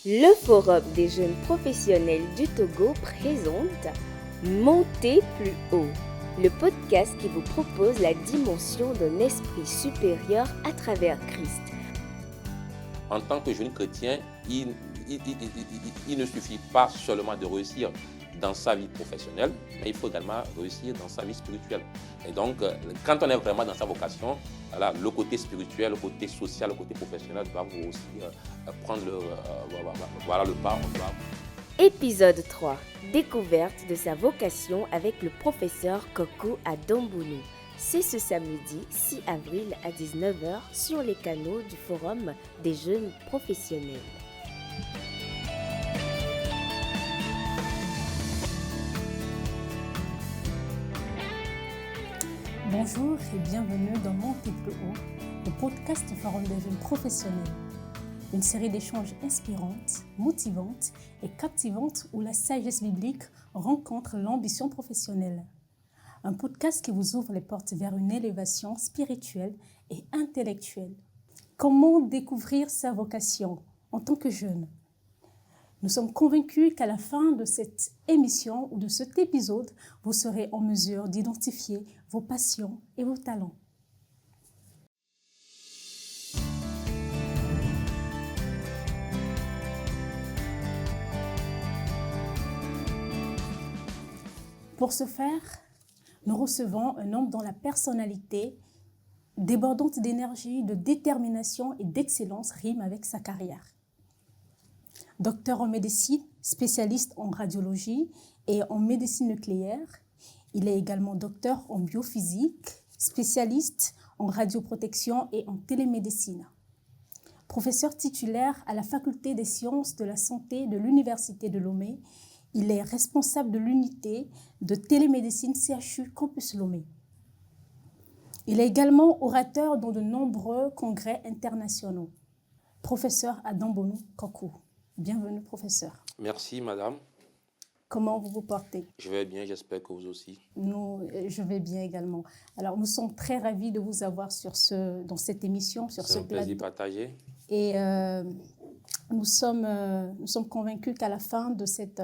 Le Forum des jeunes professionnels du Togo présente Monter plus haut, le podcast qui vous propose la dimension d'un esprit supérieur à travers Christ. En tant que jeune chrétien, il ne suffit pas seulement de réussir dans sa vie professionnelle, mais il faut également réussir dans sa vie spirituelle. Et donc, quand on est vraiment dans sa vocation, voilà, le côté spirituel, le côté social, le côté professionnel doivent aussi prendre le pas. Épisode 3. Découverte de sa vocation avec le professeur Koko à Dombounou. C'est ce samedi 6 avril à 19h sur les canaux du Forum des jeunes professionnels. Bonjour et bienvenue dans Monter plus haut, le podcast du Forum des jeunes professionnels. Une série d'échanges inspirantes, motivantes et captivantes où la sagesse biblique rencontre l'ambition professionnelle. Un podcast qui vous ouvre les portes vers une élévation spirituelle et intellectuelle. Comment découvrir sa vocation en tant que jeune ? Nous sommes convaincus qu'à la fin de cette émission ou de cet épisode, vous serez en mesure d'identifier vos passions et vos talents. Pour ce faire, nous recevons un homme dont la personnalité débordante d'énergie, de détermination et d'excellence rime avec sa carrière. Docteur en médecine, spécialiste en radiologie et en médecine nucléaire, il est également docteur en biophysique, spécialiste en radioprotection et en télémédecine. Professeur titulaire à la Faculté des sciences de la santé de l'Université de Lomé, il est responsable de l'unité de télémédecine CHU Campus Lomé. Il est également orateur dans de nombreux congrès internationaux. Professeur à Dombounou, Koko. Bienvenue, professeur. Merci, madame. Comment vous vous portez ? Je vais bien, j'espère que vous aussi. Je vais bien également. Alors, nous sommes très ravis de vous avoir dans cette émission, sur ce plateau. C'est un plaisir partagé. Et nous sommes convaincus qu'à la fin de cet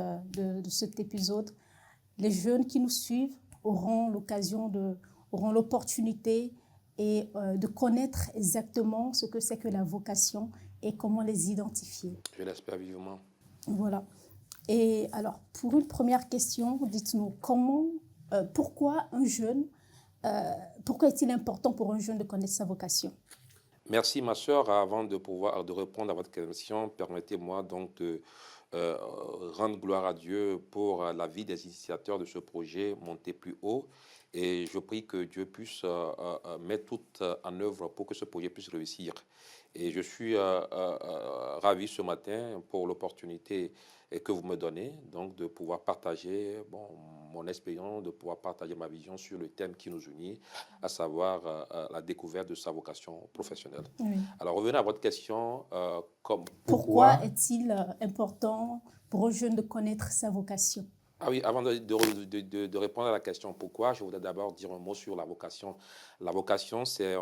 épisode, les jeunes qui nous suivent auront l'opportunité de connaître exactement ce que c'est que la vocation et comment les identifier. Je l'espère vivement. Voilà. Et alors, pour une première question, dites-nous pourquoi est-il important pour un jeune de connaître sa vocation ? Merci, ma sœur. Avant de répondre à votre question, permettez-moi donc de rendre gloire à Dieu pour la vie des initiateurs de ce projet Monter plus haut. Et je prie que Dieu puisse mettre tout en œuvre pour que ce projet puisse réussir. Et je suis ravi ce matin pour l'opportunité que vous me donnez, donc de pouvoir partager mon expérience, de pouvoir partager ma vision sur le thème qui nous unit, à savoir la découverte de sa vocation professionnelle. Oui. Alors, revenez à votre question. Pourquoi est-il important pour un jeune de connaître sa vocation ? Ah oui, avant de répondre à la question pourquoi, je voudrais d'abord dire un mot sur la vocation. La vocation, c'est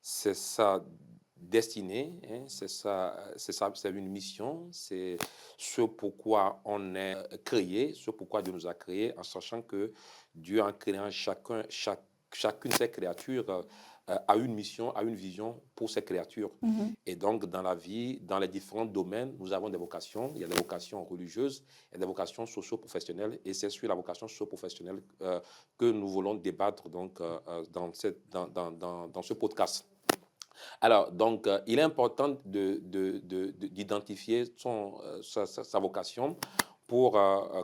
sa destinée, hein, c'est une mission, c'est ce pourquoi on est créé, ce pourquoi Dieu nous a créés, en sachant que Dieu, en créant chacune de ses créatures, a une mission, a une vision pour ces créatures. Mm-hmm. Et donc, dans la vie, dans les différents domaines, nous avons des vocations. Il y a des vocations religieuses, il y a des vocations socio-professionnelles. Et c'est sur la vocation socio-professionnelle que nous voulons débattre donc, dans ce podcast. Alors, donc, il est important d'identifier sa vocation pour,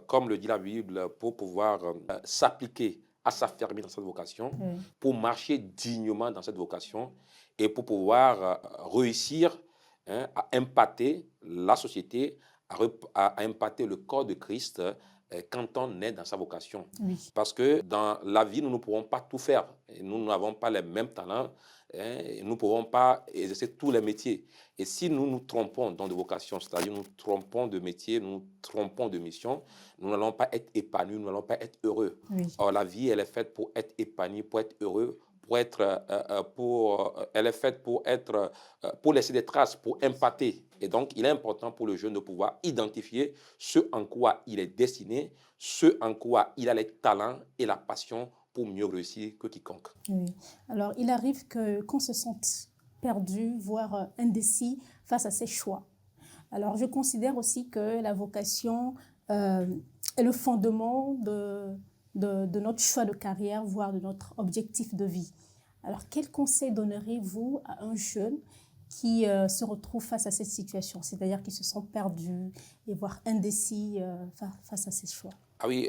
comme le dit la Bible, pour pouvoir s'appliquer à s'affirmer dans cette vocation, pour marcher dignement dans cette vocation et pour pouvoir réussir à impacter la société, à impacter le corps de Christ quand on est dans sa vocation. Oui. Parce que dans la vie, nous ne pourrons pas tout faire. Nous n'avons pas les mêmes talents. Nous ne pouvons pas exercer tous les métiers. Et si nous nous trompons dans de vocation, c'est-à-dire nous trompons de métier, nous trompons de mission, nous n'allons pas être épanouis, nous n'allons pas être heureux. Oui. Or, la vie, elle est faite pour être épanoui, pour être heureux, elle est faite pour laisser des traces, pour impacter. Et donc, il est important pour le jeune de pouvoir identifier ce en quoi il est destiné, ce en quoi il a les talents et la passion pour mieux réussir que quiconque. Oui. Alors, il arrive qu'on se sente perdu, voire indécis face à ses choix. Alors, je considère aussi que la vocation est le fondement de notre choix de carrière, voire de notre objectif de vie. Alors, quel conseil donneriez-vous à un jeune qui se retrouve face à cette situation, c'est-à-dire qui se sent perdu et voire indécis face à ses choix? Ah oui,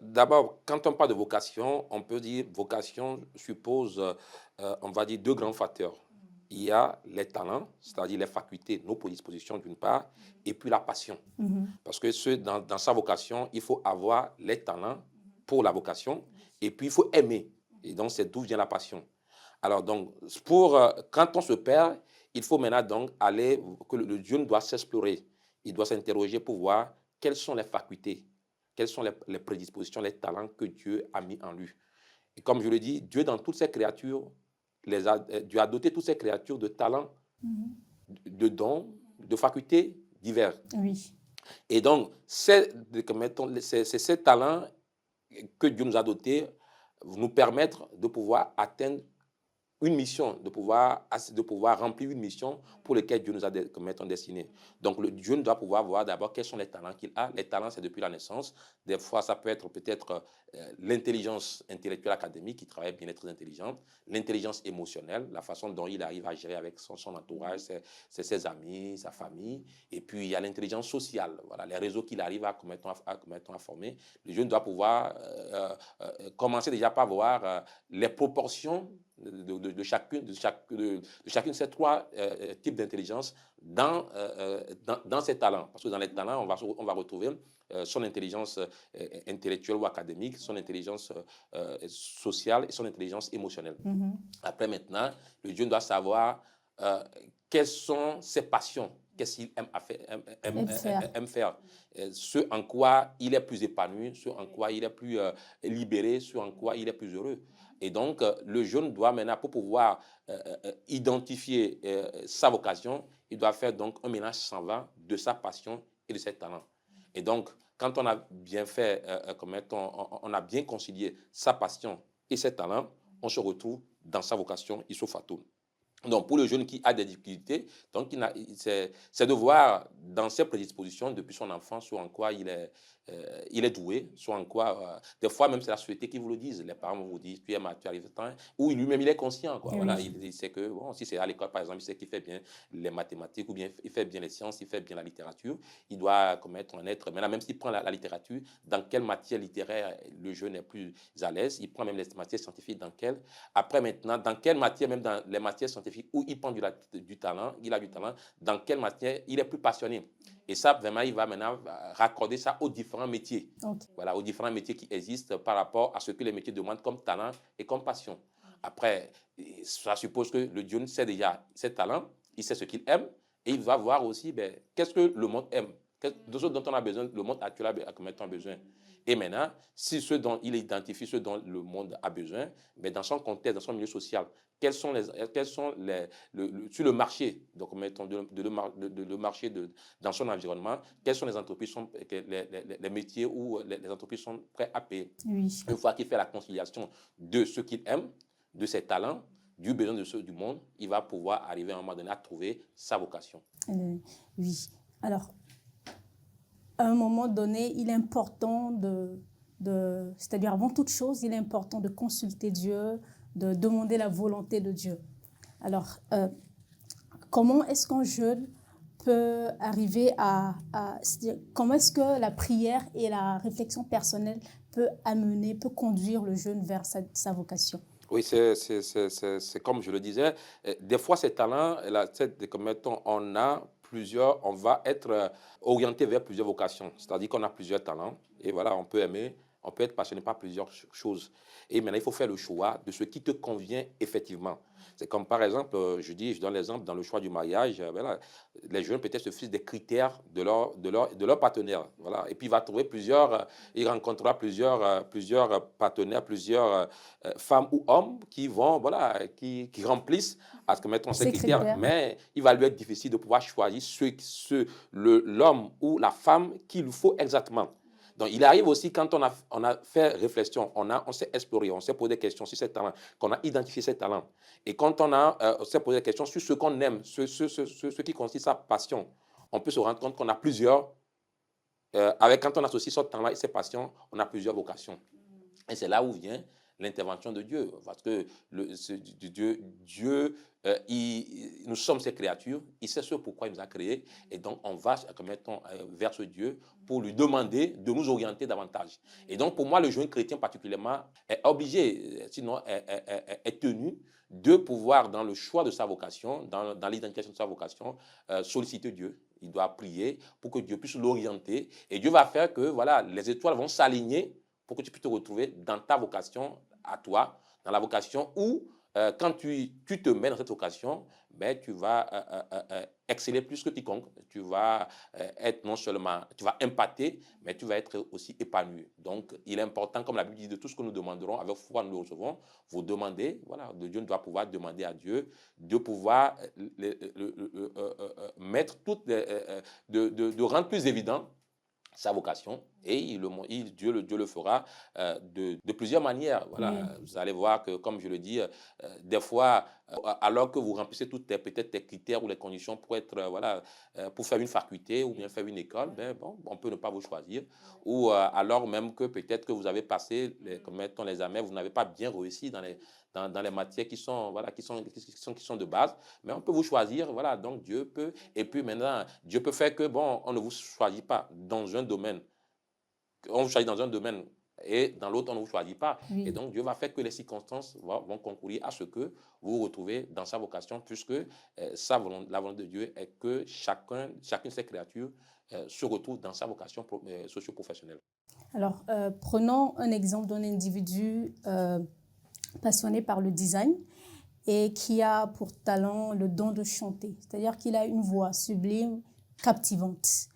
d'abord, quand on parle de vocation, on peut dire vocation suppose, on va dire, deux grands facteurs. Il y a les talents, c'est-à-dire les facultés, nos prédispositions d'une part, et puis la passion. Parce que dans sa vocation, il faut avoir les talents pour la vocation, et puis il faut aimer. Et donc, c'est d'où vient la passion. Alors, donc, quand on se perd, il faut maintenant donc que le jeune doit s'explorer. Il doit s'interroger pour voir quelles sont les facultés, quelles sont les prédispositions, les talents que Dieu a mis en lui. Et comme je le dis, Dieu, dans toutes ses créatures, Dieu a doté toutes ces créatures de talents, de dons, de facultés divers. Oui. Et donc, c'est ces talents que Dieu nous a dotés nous permettre de pouvoir atteindre une mission, de pouvoir remplir une mission pour laquelle Dieu nous a destinés. Donc, le Dieu doit pouvoir voir d'abord quels sont les talents qu'il a. Les talents, c'est depuis la naissance. Des fois, ça peut être peut-être l'intelligence intellectuelle académique, qui travaille bien, est très intelligente, l'intelligence émotionnelle, la façon dont il arrive à gérer avec son entourage, ses amis, sa famille. Et puis, il y a l'intelligence sociale, voilà, les réseaux qu'il arrive à former. Le jeune doit pouvoir commencer déjà par voir les proportions de chacune de ces trois types d'intelligence dans ses talents. Parce que dans les talents, on va retrouver son intelligence intellectuelle ou académique, son intelligence sociale et son intelligence émotionnelle. Après, maintenant, le jeune doit savoir quelles sont ses passions, qu'est-ce qu'il aime faire. Ce en quoi il est plus épanoui, ce en quoi il est plus libéré, ce en quoi il est plus heureux. Et donc, le jeune doit maintenant, pour pouvoir identifier sa vocation, il doit faire donc un mélange savant de sa passion et de ses talents. Et donc, quand on a bien fait, on a bien concilié sa passion et ses talents, on se retrouve dans sa vocation ipso facto. Donc, pour le jeune qui a des difficultés, c'est de voir dans ses prédispositions depuis son enfance sur en quoi il est doué, sur en quoi, des fois même c'est la société qui vous le dise. Les parents vous disent, tu arrives au temps, où lui-même il est conscient, quoi. Voilà, il sait que, bon, si c'est à l'école par exemple, il sait qu'il fait bien les mathématiques ou bien il fait bien les sciences, il fait bien la littérature, il doit commettre un être. Maintenant, même s'il prend la littérature, dans quelle matière littéraire le jeune est plus à l'aise, il prend même les matières scientifiques, après maintenant, dans quelle matière, même dans les matières scientifiques, où il prend du talent, il a du talent, dans quelle matière il est plus passionné. Et ça, vraiment, il va maintenant raccorder ça aux différents métiers. Okay. Voilà, aux différents métiers qui existent par rapport à ce que les métiers demandent comme talent et comme passion. Après, ça suppose que le jeune sait déjà ses talents, il sait ce qu'il aime, et il va voir aussi qu'est-ce que le monde aime, de ce dont on a besoin, le monde actuel a combien de besoin. Et maintenant, si ce dont il identifie ce dont le monde a besoin, dans son contexte, dans son milieu social, sur le marché, donc mettons le marché dans son environnement, quelles sont les entreprises, les métiers où les entreprises sont prêtes à payer. Oui. Une fois qu'il fait la conciliation de ce qu'il aime, de ses talents, du besoin du monde, il va pouvoir arriver à un moment donné à trouver sa vocation. Oui. Alors, à un moment donné, il est important c'est-à-dire avant toute chose, il est important de consulter Dieu, de demander la volonté de Dieu. Alors, comment est-ce qu'un jeune peut arriver comment est-ce que la prière et la réflexion personnelle peut conduire le jeune vers sa vocation? Oui, c'est comme je le disais, des fois ces talents, on va être orienté vers plusieurs vocations, c'est-à-dire qu'on a plusieurs talents et voilà, on peut aimer On peut être passionné par plusieurs choses. Et maintenant, il faut faire le choix de ce qui te convient effectivement. C'est comme par exemple, je donne l'exemple dans le choix du mariage, voilà, les jeunes peut-être se fixent des critères de leur partenaire. Voilà. Et puis il va trouver il rencontrera plusieurs partenaires, plusieurs femmes ou hommes qui vont, voilà, qui remplissent à ce que mettons ces critères. Mais il va lui être difficile de pouvoir choisir l'homme ou la femme qu'il lui faut exactement. Donc, il arrive aussi quand on a fait réflexion, on s'est exploré, on s'est posé des questions sur ces talents, qu'on a identifié ces talents. Et quand on s'est posé des questions sur ce qu'on aime, ce qui constitue sa passion, on peut se rendre compte qu'on a plusieurs, quand on associe son talent et ses passions, on a plusieurs vocations. Et c'est là où vient l'intervention de Dieu. Parce que Dieu, nous sommes ses créatures, il sait ce pourquoi il nous a créés. Et donc, on va, vers ce Dieu pour lui demander de nous orienter davantage. Et donc, pour moi, le jeune chrétien particulièrement est obligé, sinon est tenu de pouvoir, dans le choix de sa vocation, dans l'identification de sa vocation, solliciter Dieu. Il doit prier pour que Dieu puisse l'orienter. Et Dieu va faire que, voilà, les étoiles vont s'aligner pour que tu puisses te retrouver dans ta vocation à toi, dans la vocation où, quand tu te mets dans cette vocation, ben, tu vas exceller plus que quiconque. Tu vas être non seulement, tu vas impacter, mais tu vas être aussi épanoui. Donc, il est important, comme la Bible dit, de tout ce que nous demanderons, avec foi, nous le recevons. Vous demandez, voilà, Dieu doit pouvoir demander à Dieu de pouvoir mettre de rendre plus évident sa vocation, et Dieu le fera de plusieurs manières. Voilà. Vous allez voir que, comme je le dis, des fois, alors que vous remplissez peut-être les critères ou les conditions pour pour faire une faculté ou bien faire une école, ben, bon, on peut ne pas vous choisir. Ou alors même que peut-être que vous avez passé, comme mettons les examens, vous n'avez pas bien réussi dans les matières qui sont de base, mais on peut vous choisir, voilà, donc Dieu peut, et puis maintenant, Dieu peut faire que, bon, on ne vous choisit pas dans un domaine, on vous choisit dans un domaine, et dans l'autre, on ne vous choisit pas. Oui. Et donc, Dieu va faire que les circonstances vont concourir à ce que vous vous retrouvez dans sa vocation, puisque la volonté de Dieu est que chacune de ces créatures se retrouve dans sa vocation socio-professionnelle. Alors, prenons un exemple d'un individu passionné par le design et qui a pour talent le don de chanter, c'est-à-dire qu'il a une voix sublime, captivante.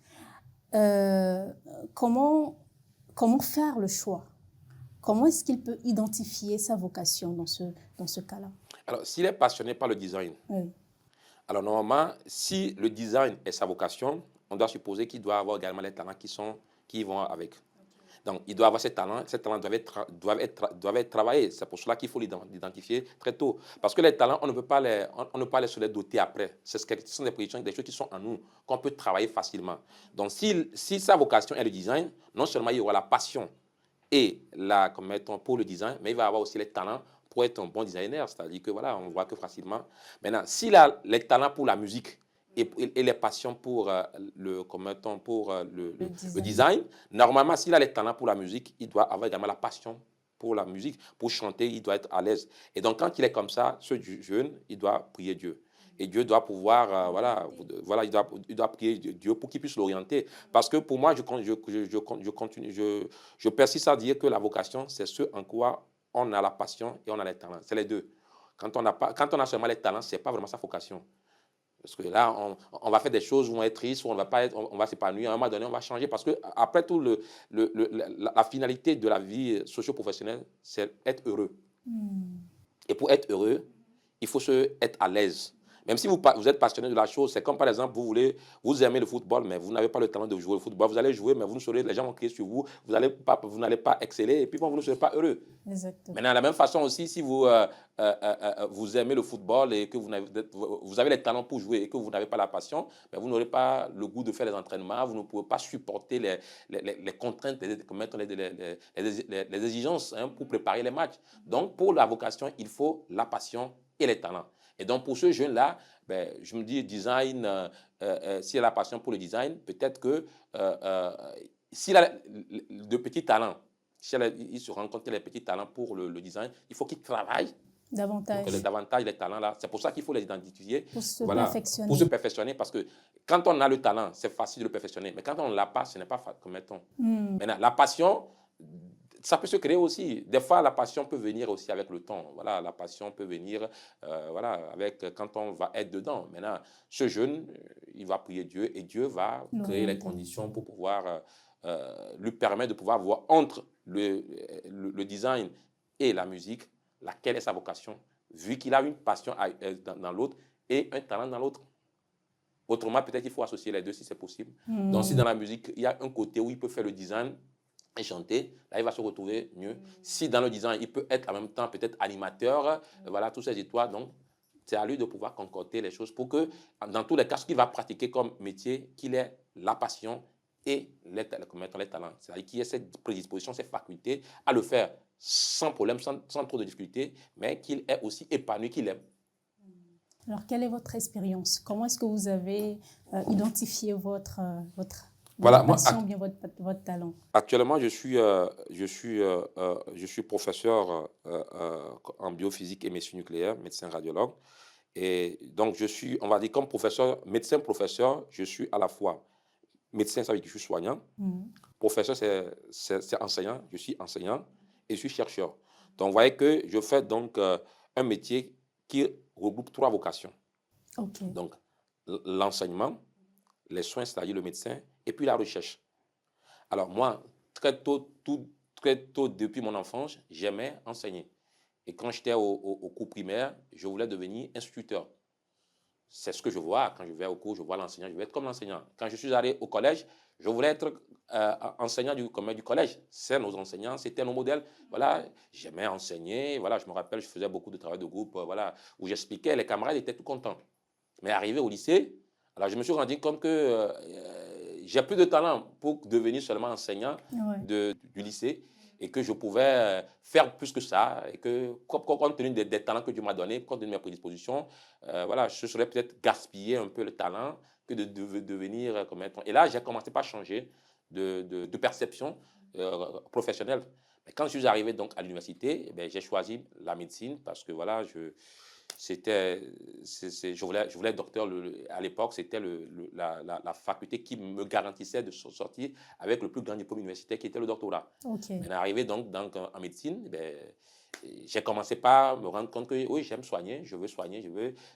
Comment faire le choix? Comment est-ce qu'il peut identifier sa vocation dans ce cas-là? Alors, s'il est passionné par le design, oui. Alors normalement, si le design est sa vocation, on doit supposer qu'il doit avoir également les talents qui vont avec. Donc, il doit avoir ces talents doivent être travaillés. C'est pour cela qu'il faut l'identifier très tôt. Parce que les talents, on ne peut pas se les doter après. Ce sont des choses qui sont en nous, qu'on peut travailler facilement. Donc, si sa vocation est le design, non seulement il y aura la passion pour le design, mais il va avoir aussi les talents pour être un bon designer. C'est-à-dire que, voilà, on voit que facilement. Maintenant, s'il a les talents pour la musique, et les passions pour le design. Normalement, s'il a les talents pour la musique, il doit avoir également la passion pour la musique. Pour chanter, il doit être à l'aise. Et donc, quand il est comme ça, ce jeune, il doit prier Dieu. Et Dieu doit pouvoir, il doit prier Dieu pour qu'il puisse l'orienter. Parce que pour moi, je persiste à dire que la vocation, c'est ce en quoi on a la passion et on a les talents. C'est les deux. Quand on a seulement les talents, ce n'est pas vraiment sa vocation. Parce que là, on va faire des choses où on est triste, où on va s'épanouir. À un moment donné, on va changer. Parce que après tout, la finalité de la vie socio-professionnelle, c'est être heureux. Et pour être heureux, il faut être à l'aise. Même si vous êtes passionné de la chose, c'est comme par exemple, vous aimez le football, mais vous n'avez pas le talent de jouer au football. Vous allez jouer, mais les gens vont crier sur vous, vous n'allez pas exceller, et puis bon, vous ne serez pas heureux. Exactement. Maintenant, de la même façon aussi, si vous aimez le football et que vous avez les talents pour jouer et que vous n'avez pas la passion, mais vous n'aurez pas le goût de faire les entraînements, vous ne pouvez pas supporter les contraintes, les exigences pour préparer les matchs. Donc, pour la vocation, il faut la passion et les talents. Et donc, pour ce jeune-là, je me dis, design, s'il a la passion pour le design, peut-être que s'il a de petits talents, il se rend compte qu'il a les petits talents pour le design, il faut qu'il travaille davantage. Les talents-là. C'est pour ça qu'il faut les identifier. Pour se perfectionner. Pour se perfectionner, parce que quand on a le talent, c'est facile de le perfectionner. Mais quand on ne l'a pas, ce n'est pas comme mettons. Maintenant, la passion, ça peut se créer aussi. Des fois, la passion peut venir aussi avec le temps. Voilà, la passion peut venir voilà, avec, quand on va être dedans. Maintenant, ce jeune, il va prier Dieu et Dieu va créer les conditions pour pouvoir lui permettre de pouvoir voir entre le design et la musique, laquelle est sa vocation, vu qu'il a une passion dans l'autre et un talent dans l'autre. Autrement, peut-être qu'il faut associer les deux si c'est possible. Donc, si dans la musique, il y a un côté où il peut faire le design et chanter, là, il va se retrouver mieux. Si dans le design, il peut être en même temps peut-être animateur, voilà, toutes ces étoiles. Donc, c'est à lui de pouvoir concocter les choses pour que, dans tous les cas, ce qu'il va pratiquer comme métier, qu'il ait la passion et les talents. C'est-à-dire qu'il ait cette prédisposition, cette faculté à le faire sans problème, sans trop de difficultés, mais qu'il est aussi épanoui, qu'il aime. Alors, quelle est votre expérience? Comment est-ce que vous avez identifié votre voilà, passion ou bien votre talent? Actuellement, je suis professeur en biophysique et médecine nucléaire, médecin radiologue. Et donc, je suis, on va dire, comme professeur, médecin-professeur, je suis à la fois médecin, ça veut dire que je suis soignant. Professeur, c'est enseignant, je suis enseignant et je suis chercheur. Donc, vous voyez que je fais donc un métier qui regroupe 3 vocations. Okay. Donc, l'enseignement, les soins, c'est-à-dire le médecin, et puis la recherche. Alors moi, très tôt, depuis mon enfance, j'aimais enseigner. Et quand j'étais au cours primaire, je voulais devenir instituteur. C'est ce que je vois. Quand je vais au cours, je vois l'enseignant, je veux être comme l'enseignant. Quand je suis allé au collège, je voulais être enseignant du collège. C'est nos enseignants, c'était nos modèles. Voilà, j'aimais enseigner. Voilà, je me rappelle, je faisais beaucoup de travail de groupe, voilà, où j'expliquais, les camarades étaient tout contents. Mais arrivé au lycée, alors je me suis rendu compte que j'ai plus de talent pour devenir seulement enseignant du lycée et que je pouvais faire plus que ça et que, compte tenu des talents que Dieu m'a donnés, compte tenu de mes prédispositions, voilà, je serais peut-être gaspiller un peu le talent que de devenir comme être. Et là, j'ai commencé par changer de perception professionnelle. Mais quand je suis arrivé donc à l'université, eh j'ai choisi la médecine parce que voilà, je voulais être docteur. À l'époque, c'était la faculté qui me garantissait de sortir avec le plus grand diplôme universitaire qui était le doctorat. Okay. Mais arrivé donc en médecine, j'ai commencé par me rendre compte que oui, j'aime soigner, je veux soigner,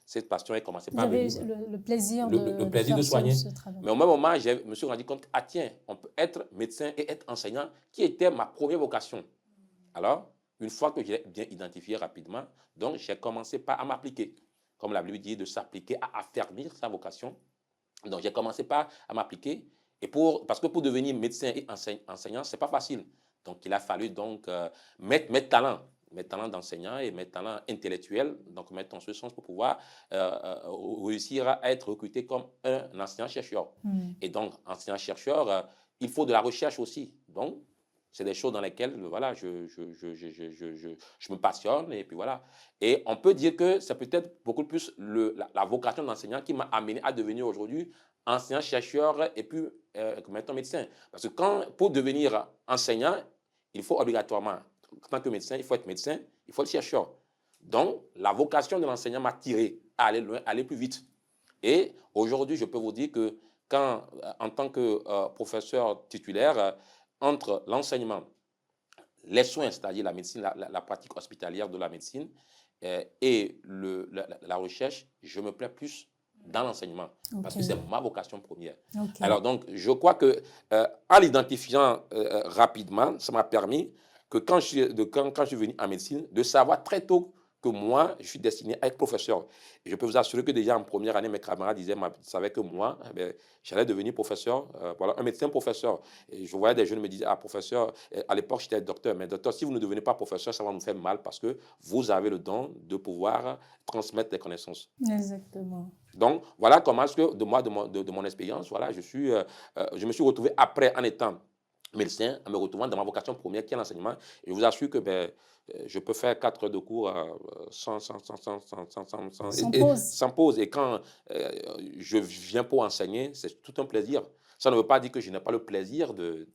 cette passion a commencé par venir. Vous avez le plaisir de soigner. Ce travail. Mais au même moment, je me suis rendu compte, ah tiens, on peut être médecin et être enseignant, qui était ma première vocation. Alors, une fois que j'ai bien identifié rapidement, donc j'ai commencé par à m'appliquer. Comme la Bible dit, de s'appliquer à affermir sa vocation. Donc j'ai commencé par à m'appliquer. Et parce que pour devenir médecin et enseignant, ce n'est pas facile. Donc il a fallu donc mettre mes talents d'enseignant et mes talents intellectuels, donc mettre en ce sens pour pouvoir réussir à être recruté comme un enseignant-chercheur. Et donc, enseignant-chercheur, il faut de la recherche aussi. Donc, c'est des choses dans lesquelles voilà, je me passionne et puis voilà. Et on peut dire que c'est peut-être beaucoup plus la vocation d'enseignant qui m'a amené à devenir aujourd'hui enseignant-chercheur et puis maintenant médecin. Parce que pour devenir enseignant, il faut obligatoirement, en tant que médecin, il faut être médecin, il faut être chercheur. Donc, la vocation de l'enseignant m'a tiré à aller loin, à aller plus vite. Et aujourd'hui, je peux vous dire que en tant que professeur titulaire, entre l'enseignement, les soins, c'est-à-dire la médecine, la pratique hospitalière de la médecine et la recherche, je me plais plus dans l'enseignement parce que c'est ma vocation première. Alors donc, je crois que en l'identifiant rapidement, ça m'a permis que quand je suis venu en médecine, de savoir très tôt que moi, je suis destiné à être professeur. Et je peux vous assurer que déjà en première année, mes camarades savaient que moi, j'allais devenir professeur, voilà, un médecin professeur. Et je voyais des jeunes me disaient, ah professeur, à l'époque j'étais docteur, mais docteur, si vous ne devenez pas professeur, ça va nous faire mal parce que vous avez le don de pouvoir transmettre des connaissances. Exactement. Donc, voilà comment est-ce que de mon expérience, voilà, je me suis retrouvé après en étant médecin, en me retrouvant dans ma vocation première qui est l'enseignement. Et je vous assure que je peux faire 4 heures de cours sans pause. Et quand je viens pour enseigner, c'est tout un plaisir. Ça ne veut pas dire que je n'ai pas le plaisir de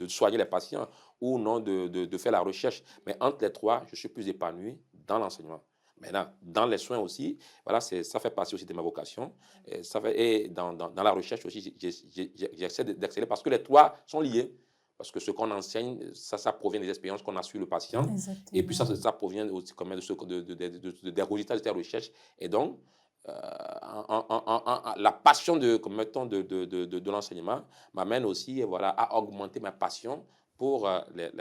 soigner les patients ou non de faire la recherche. Mais entre les trois, je suis plus épanoui dans l'enseignement. Maintenant, dans les soins aussi, voilà, ça fait partie aussi de ma vocation. Et dans la recherche aussi, j'essaie d'exceller parce que les trois sont liés. Parce que ce qu'on enseigne, ça provient des expériences qu'on a sur le patient. Exactement. Et puis ça provient aussi quand même des résultats de tes recherches. Et donc, la passion de l'enseignement m'amène aussi voilà, à augmenter ma passion pour les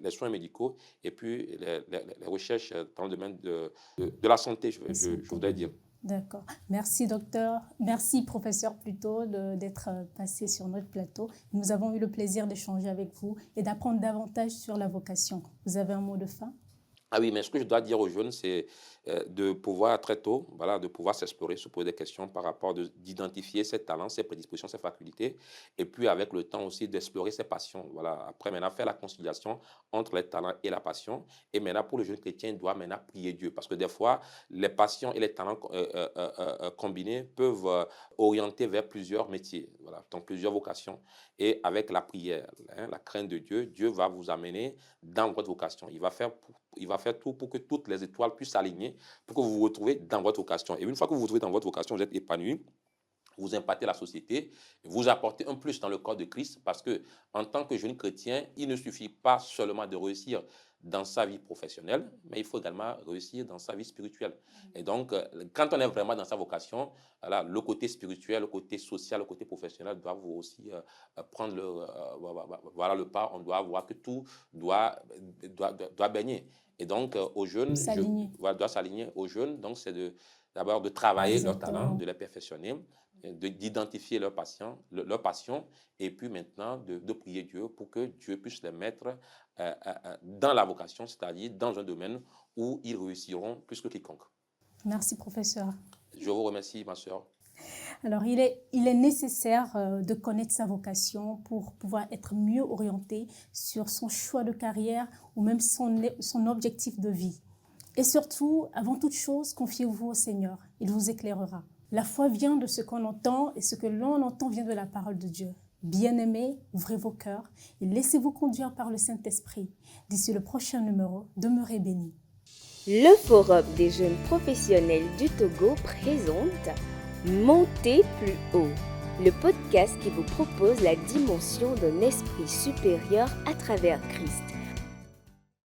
soins médicaux et puis les recherches dans le domaine de la santé, je voudrais dire. D'accord. Merci, docteur. Merci, professeur, plutôt, d'être passé sur notre plateau. Nous avons eu le plaisir d'échanger avec vous et d'apprendre davantage sur la vocation. Vous avez un mot de fin? Ah oui, mais ce que je dois dire aux jeunes, c'est de pouvoir très tôt, voilà, de pouvoir s'explorer, se poser des questions par rapport d'identifier ses talents, ses prédispositions, ses facultés, et puis avec le temps aussi d'explorer ses passions. Voilà. Après, maintenant, faire la conciliation entre les talents et la passion. Et maintenant, pour le jeune chrétien, il doit maintenant prier Dieu, parce que des fois, les passions et les talents combinés peuvent orienter vers plusieurs métiers, voilà, donc plusieurs vocations. Et avec la prière, la crainte de Dieu, Dieu va vous amener dans votre vocation. Il va faire tout pour que toutes les étoiles puissent s'aligner, pour que vous vous retrouvez dans votre vocation. Et une fois que vous vous trouvez dans votre vocation, vous êtes épanoui, vous impactez la société, vous apportez un plus dans le corps de Christ, parce que en tant que jeune chrétien, il ne suffit pas seulement de réussir dans sa vie professionnelle, mais il faut également réussir dans sa vie spirituelle. Et donc, quand on est vraiment dans sa vocation, voilà, le côté spirituel, le côté social, le côté professionnel doivent aussi prendre le pas. On doit voir que tout doit baigner. Et donc, aux jeunes, doit s'aligner aux jeunes. Donc, c'est d'abord de travailler leur talent, de les perfectionner, d'identifier leur passion, et puis maintenant de prier Dieu pour que Dieu puisse les mettre dans la vocation, c'est-à-dire dans un domaine où ils réussiront plus que quiconque. Merci, professeur. Je vous remercie, ma sœur. Alors, il est nécessaire de connaître sa vocation pour pouvoir être mieux orienté sur son choix de carrière ou même son objectif de vie. Et surtout, avant toute chose, confiez-vous au Seigneur. Il vous éclairera. La foi vient de ce qu'on entend et ce que l'on entend vient de la parole de Dieu. Bien-aimés, ouvrez vos cœurs et laissez-vous conduire par le Saint-Esprit. D'ici le prochain numéro, demeurez bénis. Le Forum des jeunes professionnels du Togo présente Montez plus haut, le podcast qui vous propose la dimension d'un esprit supérieur à travers Christ.